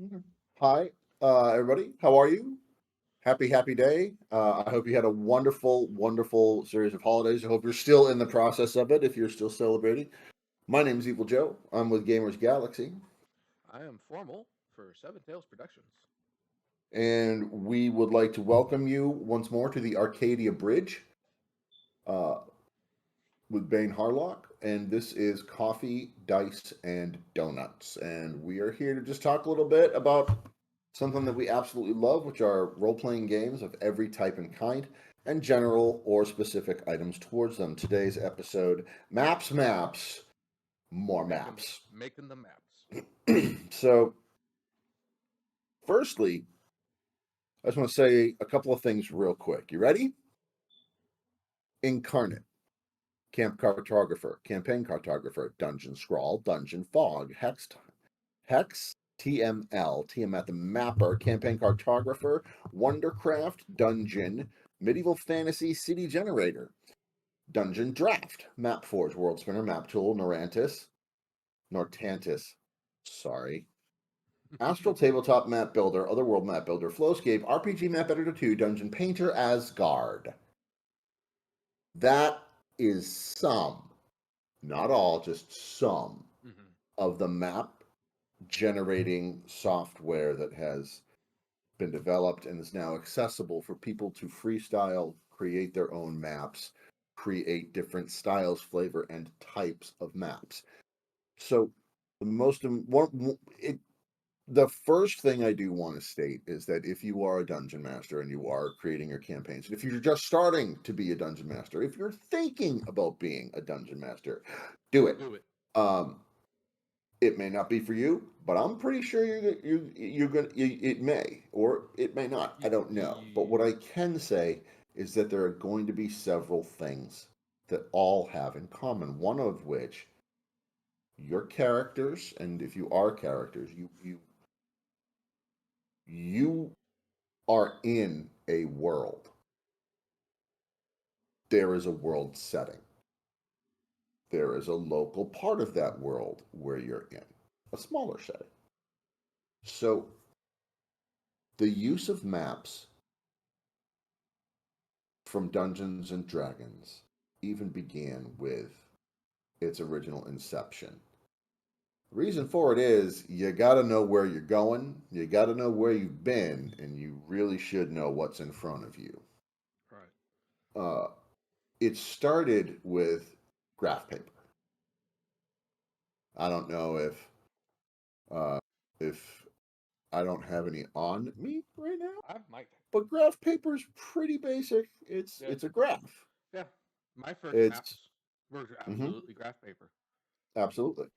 Okay. Hi, everybody. How are you? Happy day. I hope you had a wonderful series of holidays. I hope you're still in the process of it if you're still celebrating. My name is Evil Joe. I'm with Gamers Galaxy, I am formal for Seven Tails Productions. and we would like to welcome you once more to the Arcadia Bridge uh, with Bane Harlock. And this is Coffee, Dice, and Donuts. And we are here to just talk a little bit about something that we absolutely love, which are role playing games of every type and kind, and general or specific items towards them. Today's episode maps, more Making maps. making the maps. So, firstly, I just want to say a couple of things real quick. You ready? Incarnate, Camp Cartographer, Campaign Cartographer, Dungeon Scrawl, Dungeon Fog, Hex, TML, Tiamat the Mapper, Campaign Cartographer, Wondercraft, Dungeon, Medieval Fantasy City Generator, Dungeon Draft, Mapforge, World Spinner, Map Tool, Nortantis, sorry, Astral Tabletop Map Builder, Otherworld Map Builder, Flowscape, RPG Map Editor 2, Dungeon Painter, Asgard. That is some, not all, just some hmm of the map generating software that has been developed and is now accessible for people to freestyle, create their own maps, create different styles, flavor, and types of maps. So the most one it the first thing I do want to state is that if you are a dungeon master and you are creating your campaigns, and if you're just starting to be a dungeon master, if you're thinking about being a dungeon master, do it. Do it. Um, it may not be for you, but I'm pretty sure you're gonna it may or it may not. I don't know. But what I can say is that there are going to be several things that all have in common. One of which your characters, and if you are characters, you are in a world. There is a world setting. There is a local part of that world where you're in a smaller setting. So the use of maps from Dungeons and Dragons even began with its original inception. The reason for it is you got to know where you're going, you got to know where you've been, and you really should know what's in front of you. Right. Uh, it started with graph paper. I don't know uh, if I don't have any on me right now, I might. but graph paper is pretty basic. Yeah. It's a graph. Yeah. My first It's maps were mhm, absolutely graph paper. absolutely,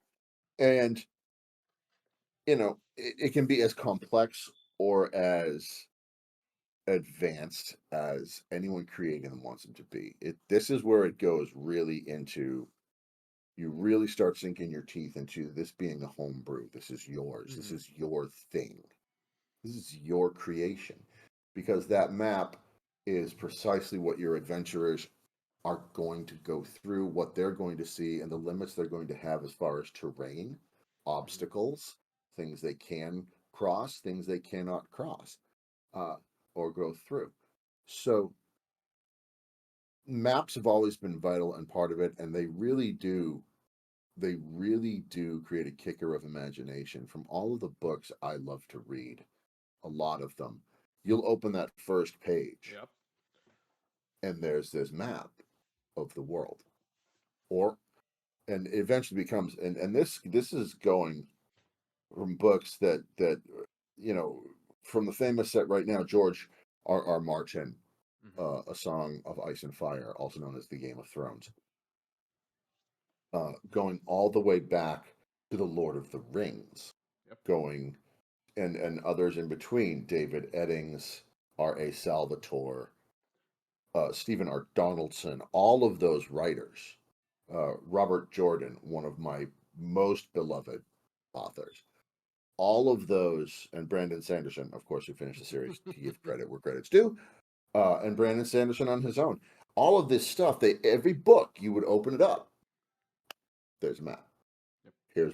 and it can be as complex or as advanced as anyone creating them wants them to be. This is where it goes really into you really start sinking your teeth into this being a homebrew. This is yours. This hmm is your thing. This is your creation. Because that map is precisely what your adventurers are going to go through, what they're going to see, and the limits they're going to have as far as terrain, hmm obstacles, things they can cross, things they cannot cross uh, or go through. So maps have always been vital and part of it, and they really do create a kicker of imagination. From all of the books I love to read, a lot of them, you'll open that first page Yep. and there's this map of the world, or and it eventually becomes, and this is going from books you know from the famous set right now, George R. Martin, hmm A Song of Ice and Fire, also known as the Game of Thrones, going all the way back to the Lord of the Rings, Yep. going and others in between, David Eddings, R.A. Salvatore, Stephen R. Donaldson, all of those writers, Robert Jordan, one of my most beloved authors, all of those, and Brandon Sanderson, of course, who finished the series, to give credit where credit's due, and Brandon Sanderson on his own. All of this stuff, every book you would open it up, there's a map. Yep. Here's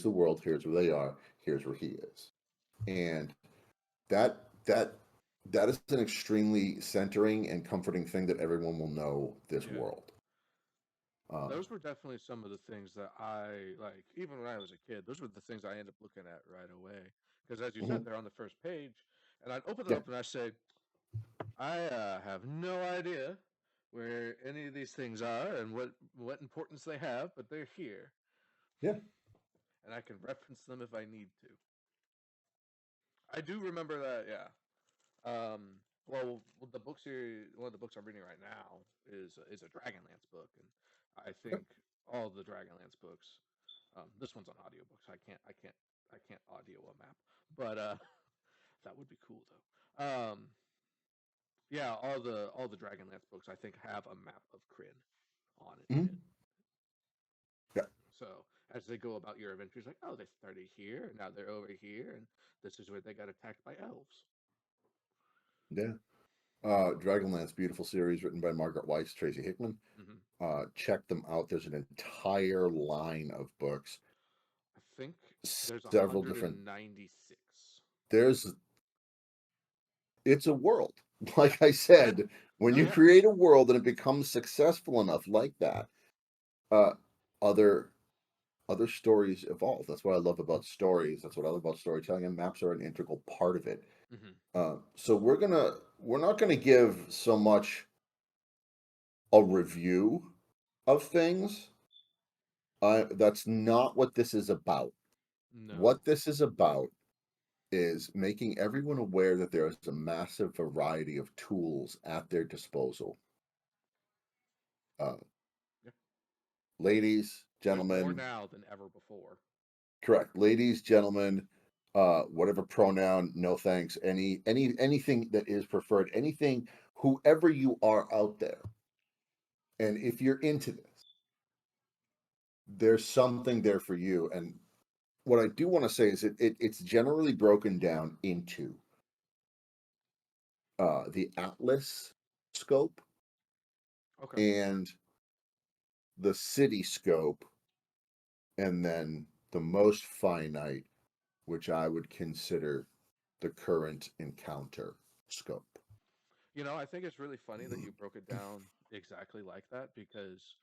the world, here's where they are, here's where he is. and that that that is an extremely centering and comforting thing that everyone will know this Yeah. world. Those were definitely some of the things that I like, even when I was a kid. Those were the things I ended up looking at right away. Because as you said, Mhm. they're on the first page, and I'd open it Yeah, up and I say, I have no idea where any of these things are and what importance they have, but they're here, yeah. and I can reference them if I need to. I do remember that, yeah. Well, the book series, one of the books I'm reading right now is a Dragonlance book, and I think all the Dragonlance books. This one's on audiobooks. I can't audio a map, but that would be cool though. Yeah, all the Dragonlance books I think have a map of Kryn on it in it. Mhm. Yeah, So as they go about your adventures, like, oh, they started here, and now they're over here, and this is where they got attacked by elves. yeah. Dragonlance, beautiful series written by Margaret Weiss, Tracy Hickman. Hmm. Check them out. There's an entire line of books, I think there's several different. 196. There's it's a world. Like I Yeah. said, when Oh you yeah. create a world and it becomes successful enough like that, uh, other other stories evolve. That's what I love about stories. That's what I love about storytelling, and maps are an integral part of it. Hmm. So we're not gonna give so much a review of things. That's not what this is about. No. What this is about is making everyone aware that there is a massive variety of tools at their disposal. Uh, Yeah. ladies, There's more gentlemen, now than ever before. correct. Ladies, gentlemen, whatever pronoun, no thanks. Anything that is preferred, anything, whoever you are out there, and if you're into this, there's something there for you. And what I do want to say is it's generally broken down into the atlas scope Okay. and the city scope, and then the most finite, which I would consider the current encounter scope. I think it's really funny that you broke it down exactly like that because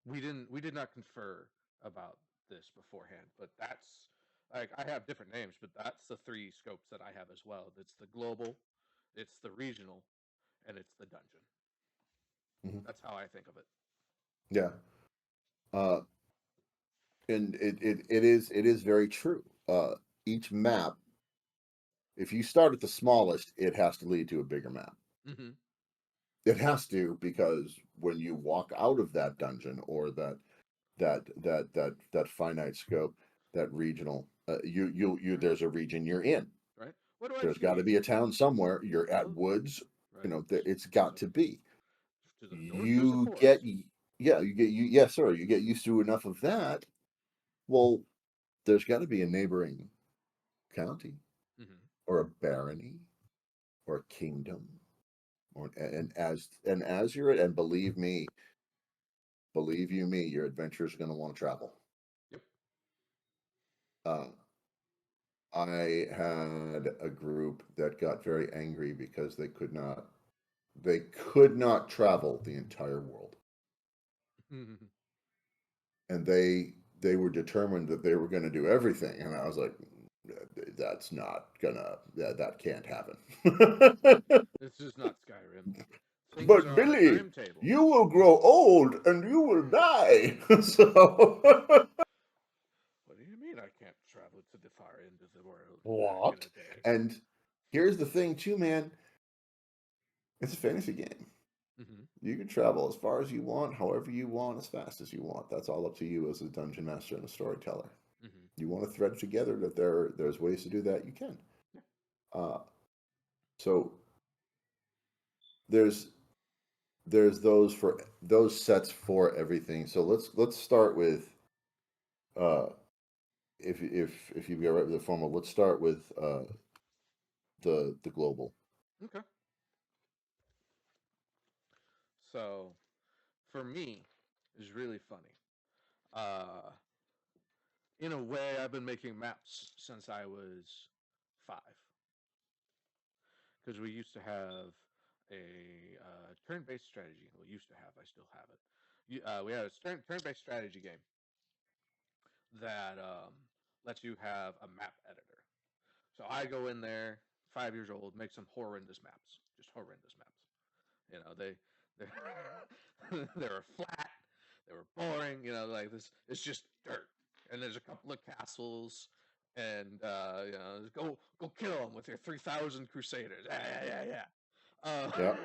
we did not confer about this beforehand, but that's like I have different names, but that's the three scopes that I have as well. It's the global, it's the regional, and it's the dungeon. Mhm. That's how I think of it. Yeah. Uh, and it is very true. Each map, if you start at the smallest, it has to lead to a bigger map. Hmm. It has to, because when you walk out of that dungeon or that finite scope, that regional, you Right. there's a region you're in. Right. What do I There's got to see? be a town somewhere. You're at Oh, woods. right. It's got So to be. to the north, there's a You get, forest. yeah, yes, sir. You get used to enough of that. Well, there's got to be a neighboring county Hmm. or a barony or a kingdom, or and as you're, and believe you me, your adventure is going to want to travel. Yep. Uh, I had a group that got very angry because they could not travel the entire world, Hmm. and they were determined that they were going to do everything, and I was like, that's not gonna, that can't happen. This is not Skyrim. Things But are on a Billy, timetable. you will grow old and you will die. So What do you mean I can't travel to the far end of the world in what? a day? And here's the thing too, man. It's a fantasy game. Hmm. You can travel as far as you want, however you want, as fast as you want. That's all up to you as a dungeon master and a storyteller. Hmm. You want to thread together that there's ways to do that, you can. Yeah. Uh, so there's there's those sets for everything. So let's start with, uh, if you go right with the formal, let's start with the global. Okay. So for me, it's really funny. Uh, in a way, I've been making maps since I was 5, because we used to have a turn-based strategy. Well, used to have. I still have it. We had a turn-based strategy game that lets you have a map editor. So I go in there, 5 years old, make some horrendous maps, just horrendous maps. You know, they were flat, they were boring. You know, like this, it's just dirt, and there's a couple of castles, and you know, go kill them with your 3,000 crusaders. Yeah, yeah, yeah, Yeah. yeah.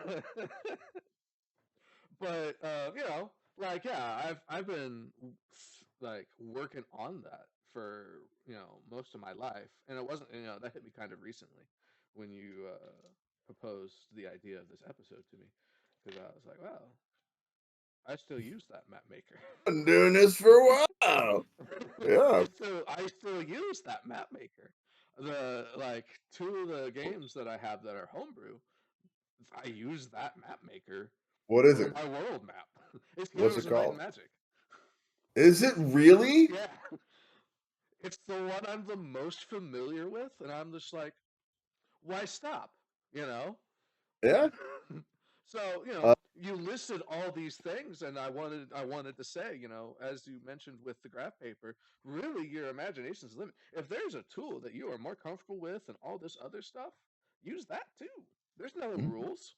But you know, like yeah, I've been like working on that for most of my life, and it wasn't that hit me kind of recently when you proposed the idea of this episode to me, because I was like, well, I still use that map maker. Been doing this for a while. Yeah. I still use that map maker. The like two of the games that I have that are homebrew, I use that map maker What is for it? my world map. It's What's Heroes it of Might and called? Magic. Is it really? Yeah, it's the one I'm the most familiar with, and I'm just like, why stop? You know. Yeah. So Uh, you listed all these things, and I wanted to say, as you mentioned with the graph paper, really your imagination's limit. If there's a tool that you are more comfortable with and all this other stuff, use that too. There's no mm, rules.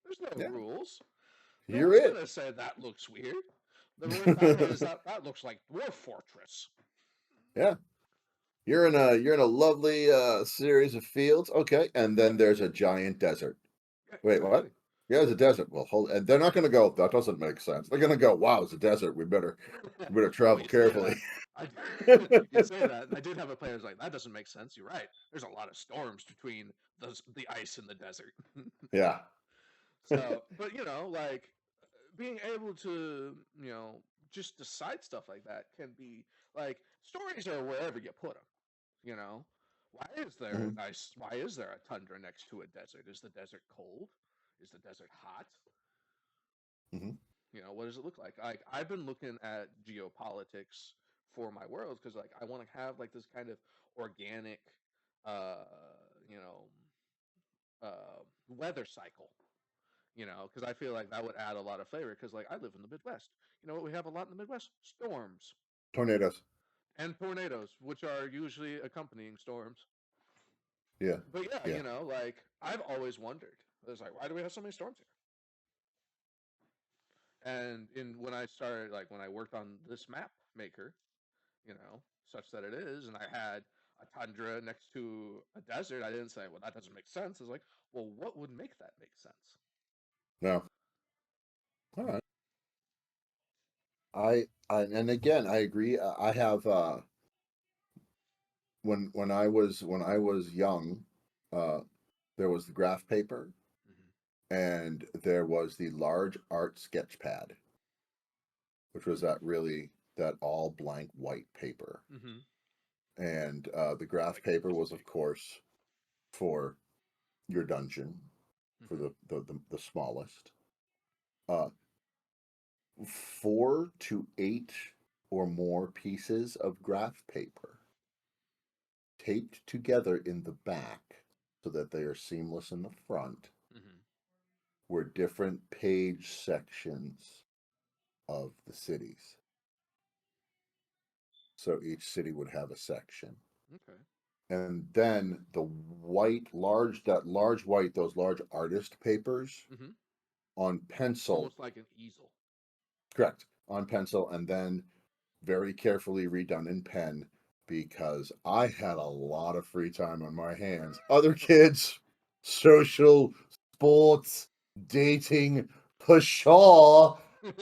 There's no yeah. rules. No You're one's it. gonna say that looks weird. The word I heard is that looks like Dwarf Fortress. Yeah. You're in a lovely series of fields. Okay. And then Yep. there's a giant desert. Yeah, Wait, what? exactly. Yeah, it's a desert. Well, hold, and they're not going to go. That doesn't make sense. They're going to go. Wow, it's a desert. We better Well, travel you say carefully. that. I you say that, and I did have a player who's like, that doesn't make sense. You're right. There's a lot of storms between the ice and the desert. Yeah. So, but like being able to, just decide stuff like that can be like stories are wherever you put them. You know, Mhm, why is there a tundra next to a desert? Is the desert cold? Is the desert hot? mhm, What does it look like? Like I've been looking at geopolitics for my worlds because like I want to have like this kind of organic, uh, you know, weather cycle. Because I feel like that would add a lot of flavor. Because like I live in the Midwest. You know what we have a lot in the Midwest? Storms tornadoes. and tornadoes, which are usually accompanying storms. Yeah. But yeah, Yeah. like I've always wondered. It's like, why do we have so many storms here? And when I started, like when I worked on this map maker, such that it is, and I had a tundra next to a desert, I didn't say, well, that doesn't make sense. I was like, well, what would make that make sense? No. All right. And again, I agree. I have when I was young, uh, there was the graph paper, Hmm. and there was the large art sketch pad, which was that all blank white paper. Hmm. And the graph Like paper was, of Majestic. course, for your dungeon, for Hmm. the smallest. Uh, 4 to 8 or more pieces of graph paper taped together in the back so that they are seamless in the front Hmm. were different page sections of the cities. So each city would have a section. Okay. And then the large white, those large artist papers Hmm. on pencil, Almost like an easel. correct, on pencil, and then very carefully redone in pen because I had a lot of free time on my hands. Other kids, social, sports, dating, pshaw.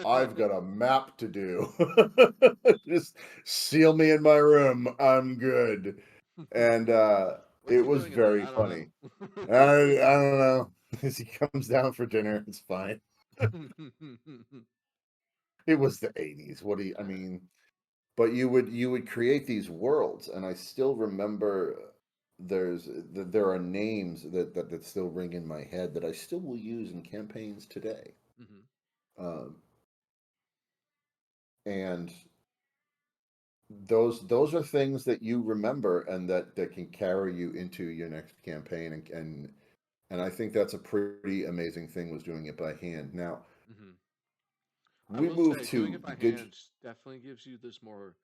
I've got a map to do. Just seal me in my room. I'm good. And When's it he was doing it then? very I don't funny. know. I don't know. As he comes down for dinner, it's fine. It was the 80s. What do you, I mean, but you would create these worlds, and I still remember there are names that still ring in my head that I still will use in campaigns today. Hmm. Um, and those are things that you remember and that can carry you into your next campaign, and I think that's a pretty amazing thing, was doing it by hand. Now Hmm. I we will move say, doing to it by dig. hand definitely gives you this more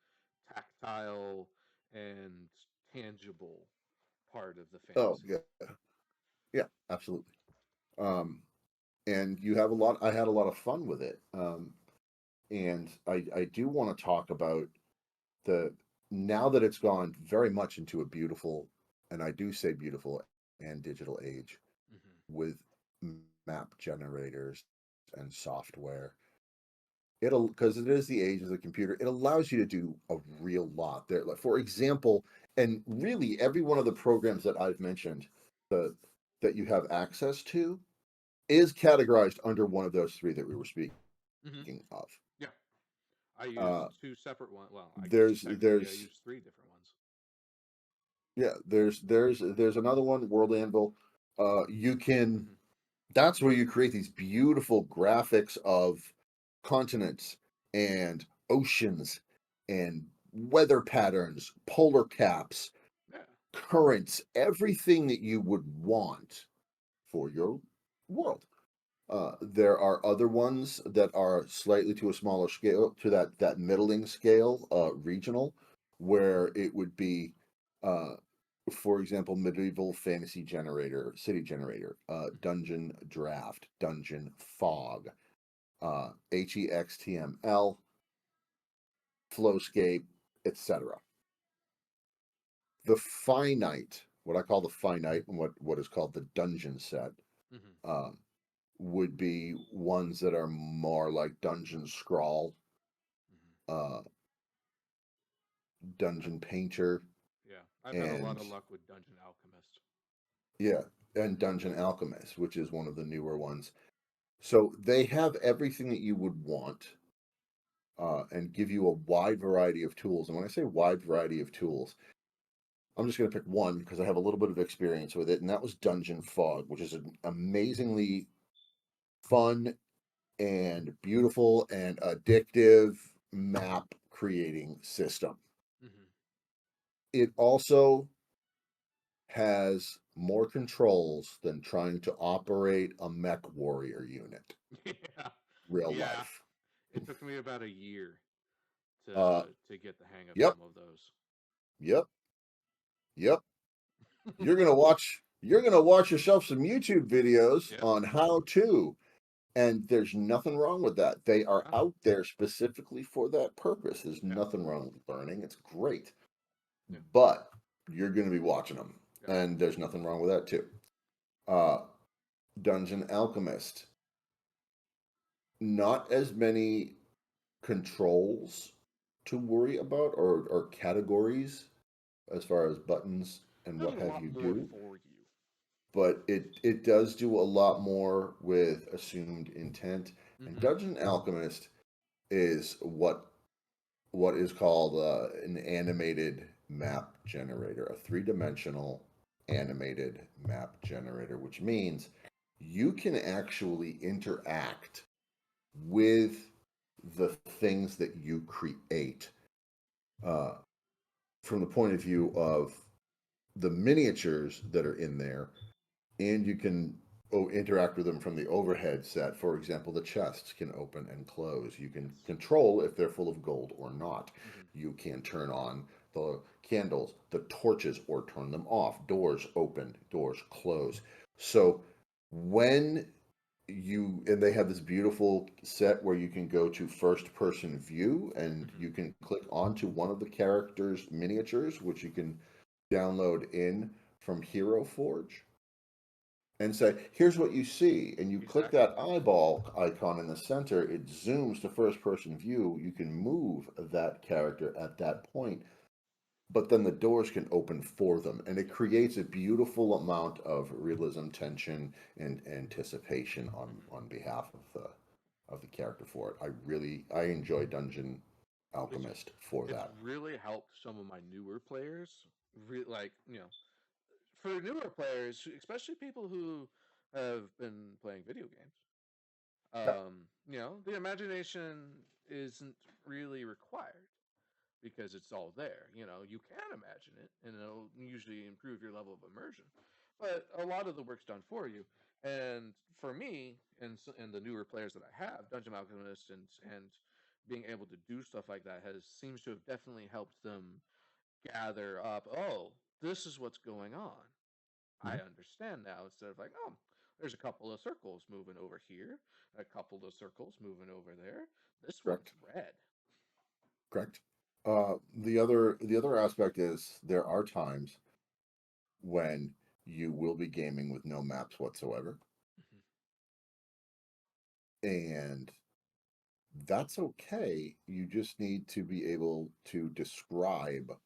tactile and tangible part of the Oh fantasy. yeah, yeah, absolutely. Um, and you have a lot. I had a lot of fun with it. And I do want to talk about the now that it's gone very much into a beautiful, and I do say beautiful and digital age, Hmm. with map generators and software. It'll, because it is the age of the computer, it allows you to do a real lot there. Like, for example, and really every one of the programs that I've mentioned, the that you have access to, is categorized under one of those three that we were speaking Hmm. of. Yeah, I use Uh, two separate ones. Well, I guess technically I there's use three different ones. yeah, there's another one, World Anvil. You can, Hmm. that's where you create these beautiful graphics of continents and oceans and weather patterns, polar caps, Yeah. currents, everything that you would want for your world. There are other ones that are slightly to a smaller scale, to that middling scale, regional, where it would be, uh, for example, medieval fantasy generator, city generator, Hmm. dungeon draft, dungeon fog, HEXTML, flowscape, etc. The finite, what I call the finite, and what is called the dungeon set, Hmm. um, would be ones that are more like Dungeon Scrawl, Hmm. uh, Dungeon Painter, Yeah, I've had a lot and of luck with Dungeon Alchemist. yeah, and Dungeon Alchemist, which is one of the newer ones. So they have everything that you would want, and give you a wide variety of tools. And when I say wide variety of tools, I'm just going to pick one because I have a little bit of experience with it, and that was Dungeon Fog, which is an amazingly fun and beautiful and addictive map creating system. Hmm. It also has more controls than trying to operate a mech warrior unit, Yeah, real yeah. life. It took me about a year Uh, to get the hang of yep, some of those. yep, yep. You're gonna watch yourself some YouTube videos Yep. on how to, and there's nothing wrong with that. They are Ah, out there specifically for that purpose. There's yeah. nothing wrong with learning. It's great. Yeah. But you're going to be watching them, Yeah. and there's nothing wrong with that too. Uh, Dungeon Alchemist, not as many controls to worry about, or categories as far as buttons and There's what a have lot you more do, for you. but it does do a lot more with assumed intent. And Hmm. Dungeon Alchemist is what is called, an animated map generator, a three-dimensional animated map generator, which means you can actually interact with the things that you create, uh, from the point of view of the miniatures that are in there, and you can interact with them from the overhead set. For example, the chests can open and close. You can Yes. control if they're full of gold or not. Hmm. You can turn on the candles, the torches, or turn them off. Doors open, doors close. So when and they have this beautiful set where you can go to first person view, and Hmm. you can click onto one of the characters miniatures, which you can download in from Hero Forge, and say, here's what you see. And you click Exactly. that eyeball icon in the center, it zooms to first person view. You can move that character at that point, but then the doors can open for them. And it Yep. creates a beautiful amount of realism, tension, and anticipation Hmm. on behalf of the character for it. I enjoy Dungeon It's Alchemist for it's that. really helped some of my newer players. Like, for newer players, especially people who have been playing video games. Yeah. The imagination isn't really required. because it's all there. You can imagine it, and it'll usually improve your level of immersion. But a lot of the work's done for you. And for me, and the newer players that I have, Dungeon Alchemist and being able to do stuff like that has seems to have definitely helped them gather up. Oh, this is what's going on. I Mhm. understand now. Instead of like, oh, there's a couple of circles moving over here, a couple of circles moving over there. This one's Correct. red. Correct. The other aspect is there are times when you will be gaming with no maps whatsoever, Mhm. and that's okay. You just need to be able to describe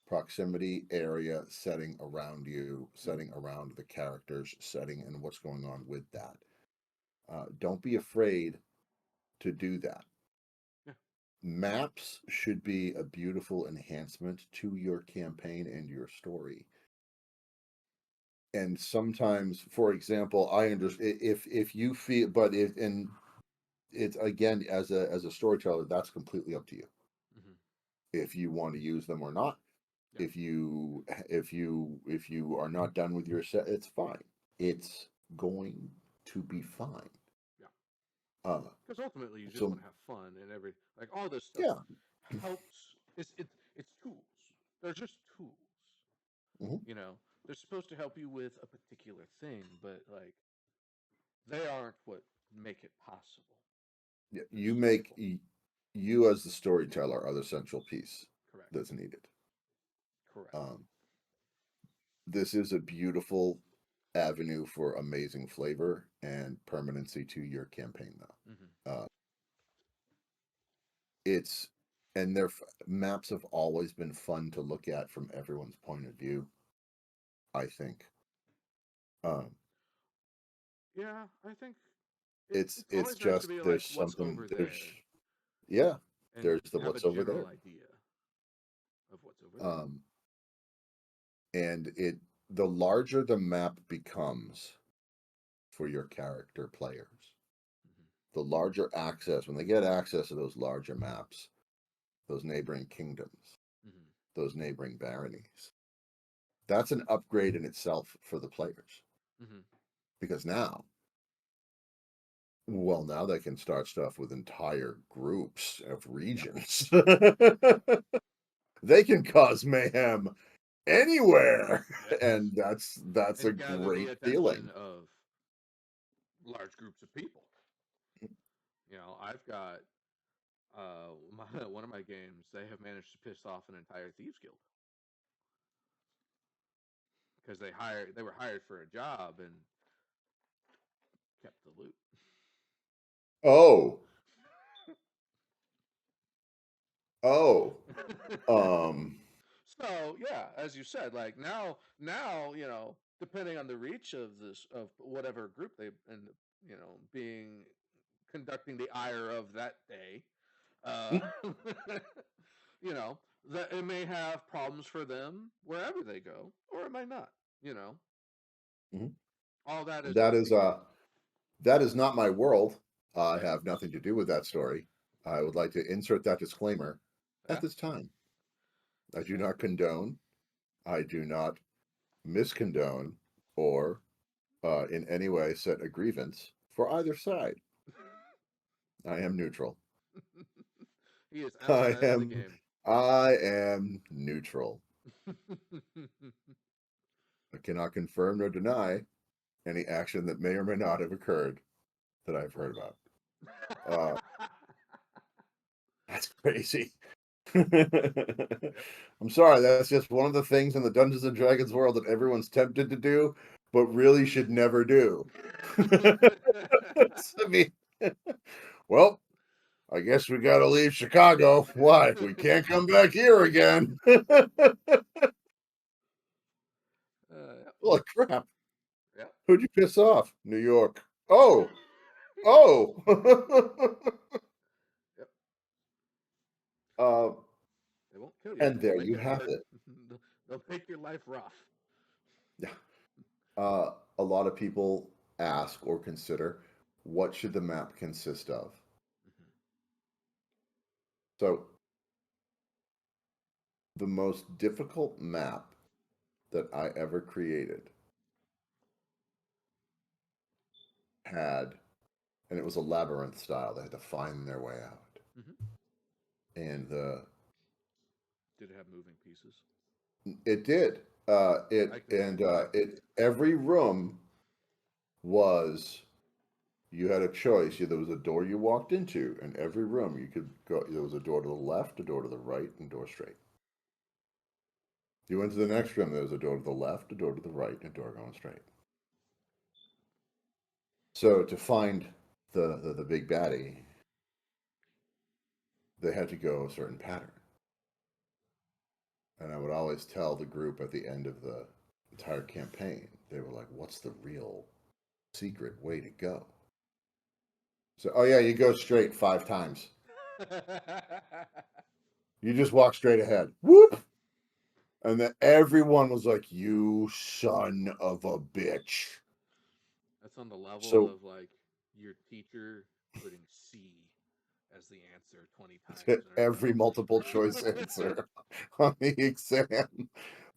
proximity, area, setting around you, setting around the characters, setting, and what's going on with that. Don't be afraid to do that. Yeah. Maps should be a beautiful enhancement to your campaign and your story. And sometimes, for example, I understand if you feel, but if and it's again as a storyteller, that's completely up to you Hmm. if you want to use them or not. Yeah. If you are not done with your set, it's fine. It's going to be fine. Yeah. Uh, Because ultimately, you just so want to have fun and like all this stuff yeah. helps. It's tools. They're just tools. Mhm. You know, they're supposed to help you with a particular thing, but like they aren't what make it possible. Yeah, They're just a tool. you as the storyteller are the central piece Correct. that's needed. Correct. Um, this is a beautiful avenue for amazing flavor and permanency to your campaign, Hmm. though. It's and their maps have always been fun to look at from everyone's point of view. I think Yeah, I think it's it's it's always nice to just be like, there's what's something over there's there, yeah and there's the have a what's over general there. idea of what's over there. Um, and the larger the map becomes for your character players, Hmm. the larger access when they get access to those larger maps, those neighboring kingdoms, Hmm. those neighboring baronies. That's an upgrade in itself for the players Hmm. because now they can start stuff with entire groups of Yeah. regions. They can cause mayhem anywhere, Yes. and that's a And gather the great attention feeling. of large groups of people. I've got one of my games. They have managed to piss off an entire thieves guild because they were hired for a job and kept the loot. Oh, oh, um, So yeah, as you said, like now depending on the reach of this of whatever group they end up being conducting the ire of that day, uh, you know that it may have problems for them wherever they go, or it might not. You know, mhm. all that is that up to is you. uh that is not my world. I Yeah, have nothing to do with that story. I would hmm, like to insert that disclaimer at yeah, this time. I do yeah. not condone, I do not miscondone, or in any way set a grievance for either side. I am neutral. He is I outside of the am game. I am neutral. I cannot confirm nor deny any action that may or may not have occurred that I've heard about. Uh, that's crazy. Yep. I'm sorry, that's just one of the things in the Dungeons and Dragons world that everyone's tempted to do, but really should never do. I mean, well, I guess we got to leave Chicago. Why? We can't come back here again. Yep. Holy crap. Yep. Who'd you piss off? New York. Oh, oh. Yep. uh, They won't kill you. and They'll there make you it have hard. it. They'll make your life rough. Yeah. A lot of people ask or consider what should the map consist of? Hmm. So The most difficult map that I ever created had, and it was a labyrinth style. They had to find their way out. Hmm. And Did it have moving pieces? it did. I It can and I it every room was you had a choice. There was a door you walked into, and every room you could go. There was a door to the left, a door to the right, and a door straight. You went to the next room. There was a door to the left, a door to the right, and a door going straight. So to find the big baddie, they had to go a certain pattern. And I would always tell the group at the end of the entire campaign, they were like, "What's the real secret way to go?" So, oh yeah, you go straight 5 times. You just walk straight ahead. Whoop! And then everyone was like, "You son of a bitch." That's on the level So of like your teacher putting C as the answer 20 times in a every row. multiple choice answer on the exam.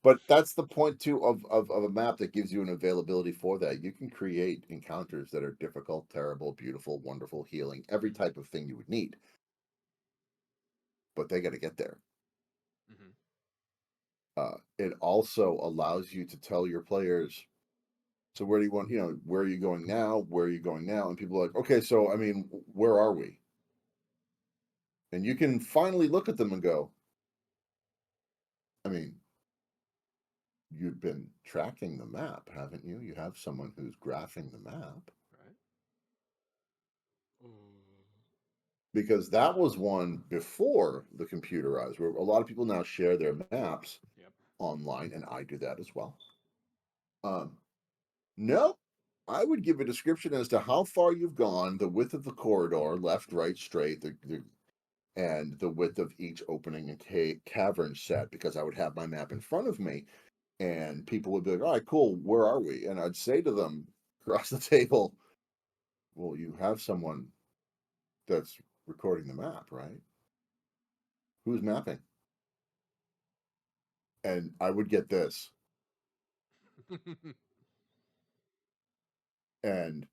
But that's the point too of a map that gives you an availability for that. You can create encounters that are difficult, terrible, beautiful, wonderful, healing, every Hmm. type of thing you would need. But they got to get there. Hmm. It also allows you to tell your players, so where do you want, where are you going now? Where are you going now? And people are like, okay, so I mean, where are we? And you can finally look at them and go, I mean, you've been tracking the map, haven't you? You have someone who's graphing the map. Right? Mm. Because that was one before the computerized, where a lot of people now share their maps Yep. online, and I do that as well. Um, no, I would give a description as to how far you've gone, the width of the corridor, left, right, straight, and the width of each opening and cavern set, because I would have my map in front of me, and people would be like, "All right, cool, where are we?" And I'd say to them across the table, "Well, you have someone that's recording the map, right? Who's mapping?" And I would get this. And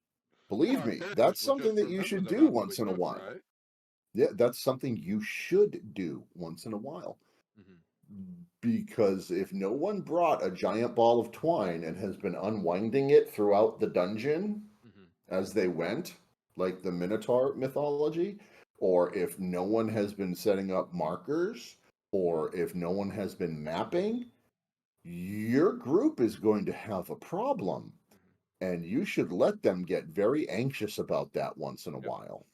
Well, believe our me, characters that's will something just that you remember should the do map when we once in a don't, while. right? Yeah, that's something you should do once in a while. Hmm. Because if no one brought a giant ball of twine and has been unwinding it throughout the dungeon Hmm. as they went, like the Minotaur mythology, or if no one has been setting up markers, or if no one has been mapping, your group is going to have a problem. Hmm. And you should let them get very anxious about that once in a Yep. while.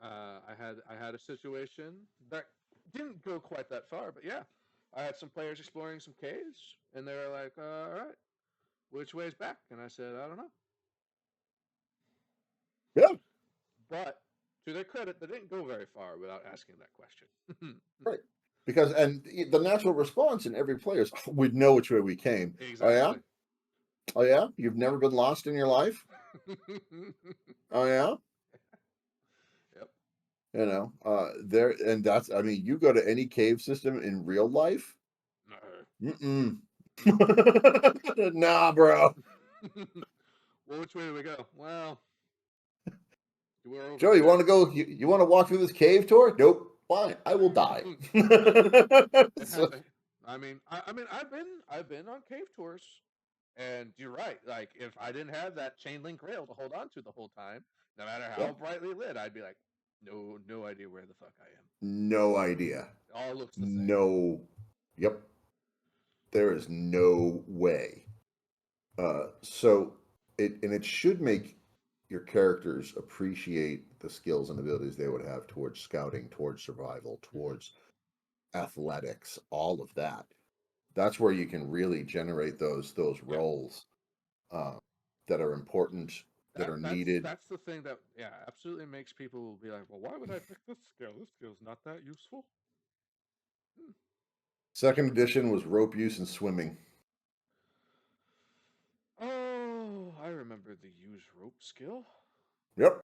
I had a situation that didn't go quite that far, but yeah, I had some players exploring some caves, and they were like, "All right, which way's back?" And I said, "I don't know." Yeah, But to their credit, they didn't go very far without asking that question. right. Because and the natural response in every player is, "Oh, we know which way we came." Oh yeah, Exactly. oh yeah. You've never been lost in your life. Oh yeah, Yep. there and that's. I mean, you go to any cave system in real life. No. Mm-mm. Nah, bro. Well, which way do we go? Well, we're over Joe, you want there. to go? You want to walk through this cave tour? Nope. Fine, I will die. It So, happened. I mean, I've been on cave tours, and you're right. Like, if I didn't have that chain link rail to hold on to the whole time, no matter yeah, how brightly lit, I'd be like, no idea where the fuck I am. no idea. It all looks the same. No. Yep. There is no way. So it should make your characters appreciate the skills and abilities they would have towards scouting, towards survival, Hmm. towards athletics, all of that. That's where you can really generate those Yeah, roles uh, that are important, that that are that's needed. that's the thing that, yeah, absolutely makes people be like, well, why would I pick this skill? This skill's not that useful. Hmm. Second edition was rope use and swimming. Oh, I remember the use rope skill. Yep.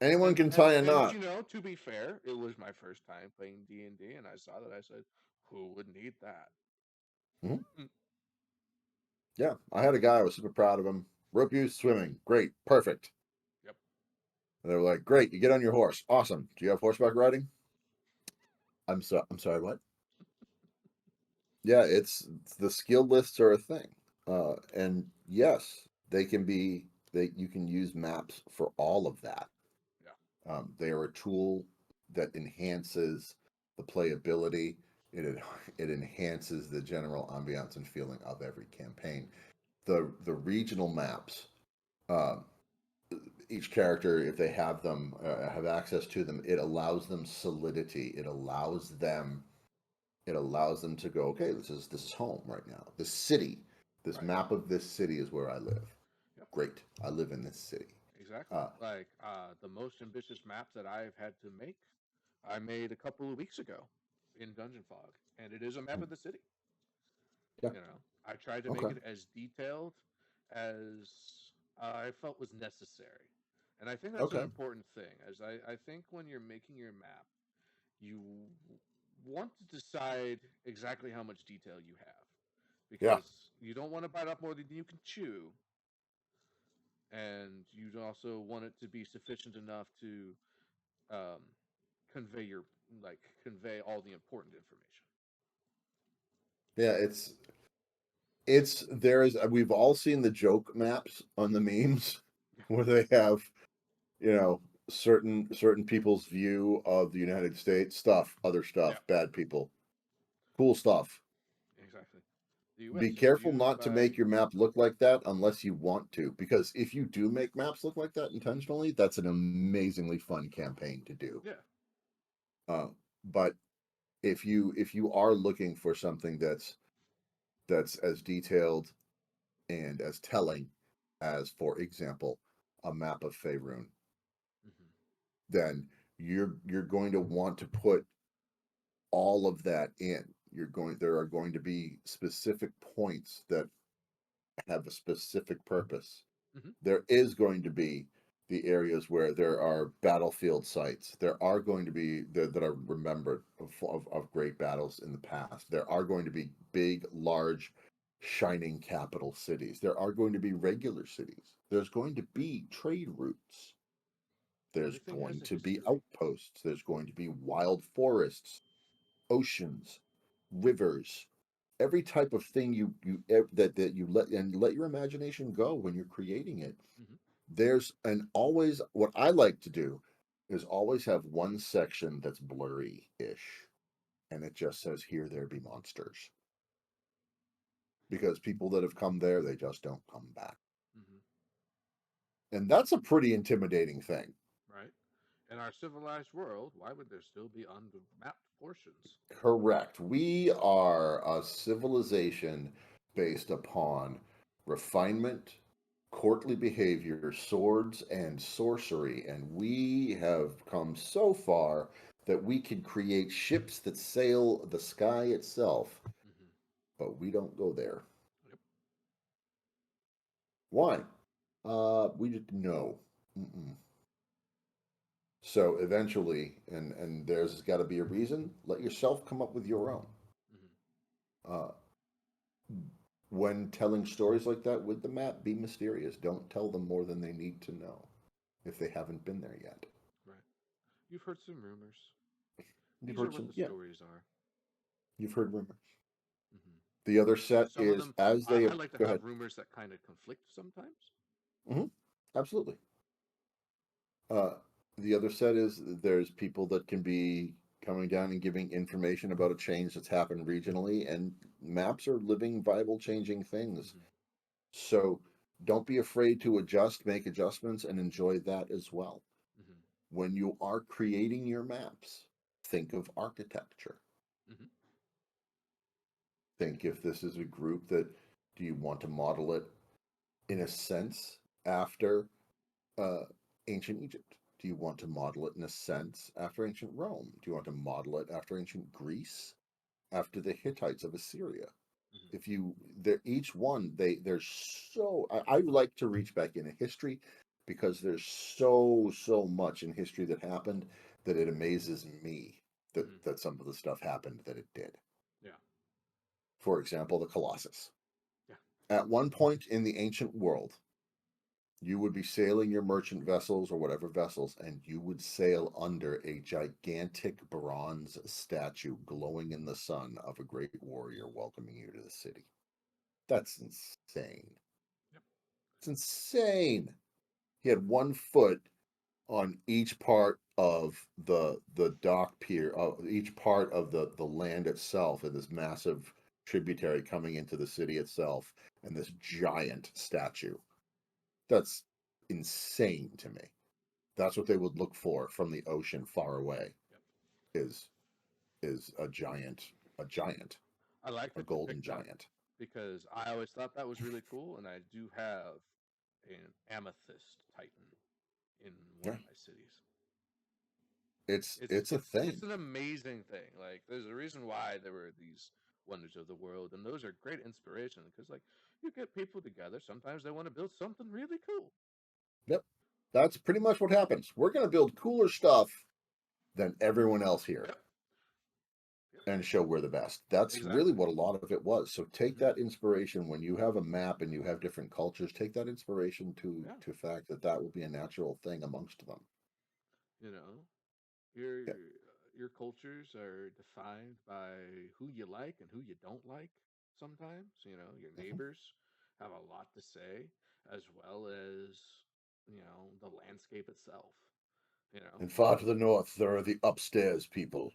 Anyone And can and tie a and knot. to be fair, it was my first time playing D&D, and I saw that. I said, Who would need that? Mhm. Mm, Yeah, I had a guy. I was super proud of him. Rope use, swimming, great, perfect. yep. And they were like, "Great, you get on your horse, awesome. Do you have horseback riding?" I'm sorry, what? Yeah, it's the skill lists are a thing, and yes, they can be. They you can use maps for all of that. Yeah. They are a tool that enhances the playability. It it enhances the general ambiance and feeling of every campaign. The regional maps, uh, each character, if they have them, have access to them, it allows them solidity. It allows them to go, okay, this is home right now. This city, this Right. map of this city is where I live. Yep. Great, I live in this city. Exactly. Uh, Like the most ambitious map that I've had to make, I made a couple of weeks ago in Dungeon Fog, and it is a map hmm, of the city. yeah, I tried to make okay, it as detailed as I felt was necessary, and I think that's an okay, important thing. As I think when you're making your map, you want to decide exactly how much detail you have, yeah, because you don't want to bite off more than you can chew, and you also want it to be sufficient enough to um, convey your convey all the important information. yeah. It's there is we've all seen the joke maps on the memes where they have, you know, certain people's view of the United States, other Yeah, stuff, bad people, cool stuff. exactly. The Be U.S. is careful viewed not to by make your map look like that unless you want to, because if you do make maps look like that intentionally, that's an amazingly fun campaign to do. yeah. Uh, but if you are looking for something that's as detailed and as telling as, for example, a map of Faerun, Hmm. then you're going to want to put all of that in. There are going to be specific points that have a specific purpose. Hmm. There is going to be the areas where there are battlefield sites. There are going to be that are remembered of great battles in the past. There are going to be big, large, shining capital cities. There are going to be regular cities. There's going to be trade routes. There's Everything has going a to be history. outposts. There's going to be wild forests, oceans, rivers, every type of thing that you let your imagination go when you're creating it. Hmm. There's and always what I like to do is always have one section that's blurry-ish, and it just says here there be monsters, because people that have come there, they just don't come back, Hmm. and that's a pretty intimidating thing. Right. In our civilized world, why would there still be unmapped portions? Correct. We are a civilization based upon refinement, courtly behavior, swords, and sorcery. And we have come so far that we can create ships that sail the sky itself, Hmm. but we don't go there. Yep. Why? We just no. Mm-mm. So eventually, and there's got to be a reason. Let yourself come up with your own. Hmm. Uh, when telling stories like that with the map, be mysterious. Don't tell them more than they need to know if they haven't been there yet. Right. You've heard some rumors. You've These are heard what some, the yeah, stories are. you've heard rumors. Hmm. The other set Some of is them, as they I like to go have ahead. rumors that kind of conflict sometimes. Hmm. Absolutely. Uh, the other set is there's people that can be coming down and giving information about a change that's happened regionally, and maps are living, viable, changing things. Hmm. So don't be afraid to adjust, make adjustments, and enjoy that as well. Hmm. When you are creating your maps, think of architecture. Hmm. Think if this is a group that do you want to model it in a sense after uh, ancient Egypt? Do you want to model it in a sense after ancient Rome? Do you want to model it after ancient Greece? After the Hittites of Assyria? Hmm. If you, they're each one, there's so, I like to reach back into history because there's so much in history that happened that it amazes me that Hmm. some of the stuff happened that it did. For example, the Colossus. Yeah. At one point in the ancient world, you would be sailing your merchant vessels or whatever vessels, and you would sail under a gigantic bronze statue glowing in the sun of a great warrior welcoming you to the city. That's insane. Yep. It's insane. He had 1 foot on each part of the dock pier, each part of the land itself, and this massive tributary coming into the city itself, and this giant statue. That's insane to me. That's what they would look for from the ocean far away. Yep. Is is a giant, I like a that you golden picked that giant. because I always thought that was really cool, and I do have an amethyst titan in one Yeah, of my cities. it's a It's thing. an amazing thing. Like there's a reason why there were these wonders of the world, and those are great inspiration because like you get people together. Sometimes they want to build something really cool. Yep, that's pretty much what happens. We're going to build cooler stuff than everyone else here Yep. Yep. and show we're the best. That's really Exactly. what a lot of it was. So take Hmm. that inspiration when you have a map and you have different cultures. Take that inspiration Yeah. to fact that that will be a natural thing amongst them. You know, your Yeah. your cultures are defined by who you like and who you don't like. Sometimes, your Mhm. neighbors have a lot to say, as well as the landscape itself. You know. And far to the north, there are the upstairs people.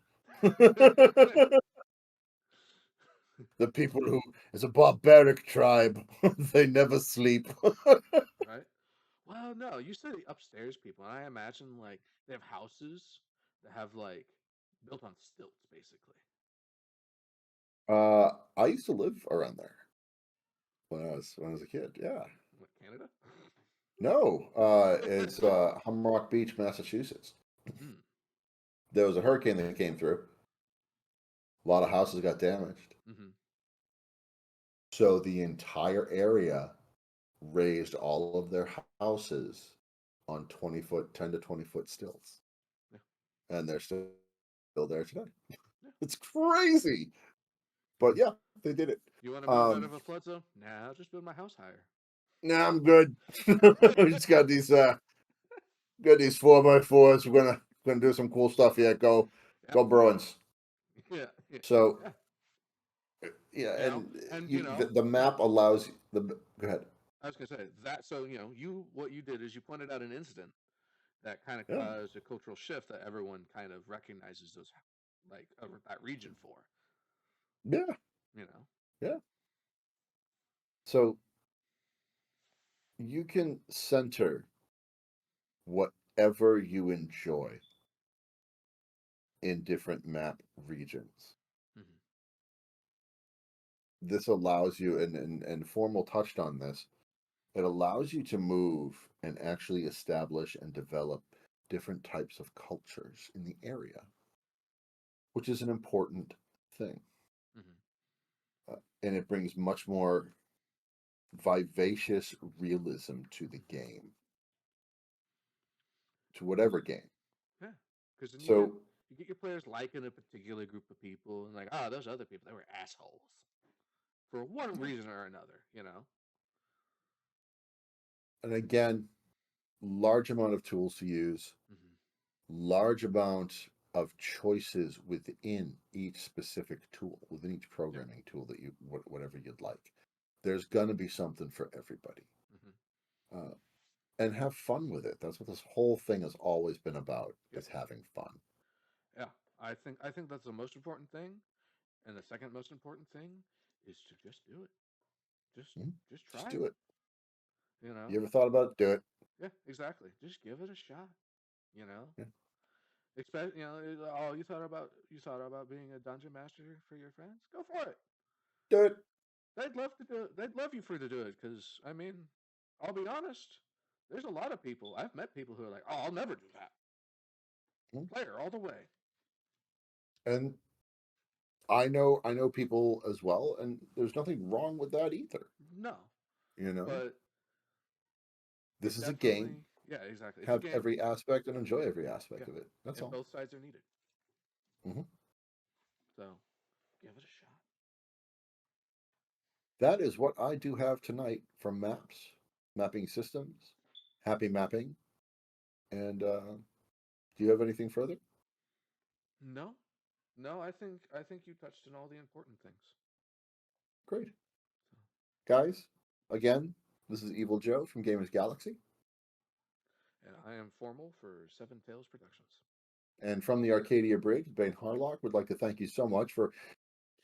The people who is a barbaric tribe. They never sleep. Right? Well, no, you said the upstairs people, and I imagine like they have houses that have like built on stilts, basically. I used to live around there when I was a kid. Yeah. What, Canada? No, it's Humrock Beach, Massachusetts. Mm, There was a hurricane that came through. A lot of houses got damaged. mm-hmm. So the entire area raised all of their houses on 20-foot, 10 to 20-foot stilts. Yeah, And they're still there today. yeah. It's crazy. But yeah, they did it. You want to move out Um, of a flood zone? Nah, I'll just build my house higher. nah, I'm good. We just got these 4x4s. We're gonna do some cool stuff here. Yeah, Go Bruins. yeah, yeah, So yeah. yeah, and And the map allows the go ahead. I was gonna say that. So what you did is you pointed out an incident that kind of Yeah, caused a cultural shift that everyone kind of recognizes those like that region for. yeah, You know. yeah. So you can center whatever you enjoy in different map regions. Hmm. This allows you, and Formal touched on this, it allows you to move and actually establish and develop different types of cultures in the area, which is an important thing. Hmm. And it brings much more vivacious realism to the game, to whatever game. Yeah, because then So, you get your players liking a particular group of people and like, oh, those other people they were assholes for one yeah. reason or another. You know. And again, large amount of tools to use, Hmm. large amount of choices within each specific tool, within each Yep. programming tool that whatever you'd like. There's going to be something for everybody. Hmm. Uh, and have fun with it. That's what this whole thing has always been about, Yep. is having fun. Yeah. I think that's the most important thing, and the second most important thing is to just do it. Just Mhm. just Just try it. do it. You know. You ever thought about it? Do it. Yeah. Exactly. Just give it a shot. You know. Yeah. Expect oh you thought about being a dungeon master for your friends? Go for it. Do it. They'd love to do it. They'd love you for to do it because I mean, I'll be honest. There's a lot of people I've met people who are like, "Oh, I'll never do that." Mhm. Player all the way. And I know people as well, and there's nothing wrong with that either. No, You know, but this it is a game. definitely, yeah, exactly. It's a Have game. every aspect and enjoy every Yeah, aspect of it. That's and all. both sides are needed. Hmm. So give it a shot. that is what I do have tonight from maps, mapping systems, happy mapping. And do you have anything further? No, no, I think you touched on all the important things. Great. Guys, again, this is Evil Joe from Gamers Galaxy. And I am formal for Seven Tails Productions. And from the Arcadia Bridge, Bane Harlock would like to thank you so much for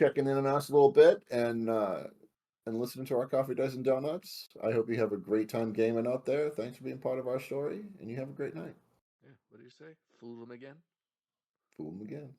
checking in on us a little bit and listening to our Coffee Dozen Donuts. I hope you have a great time gaming out there. Thanks for being part of our story, and you have a great night. Yeah, what do you say? Fool them again? Fool 'em again.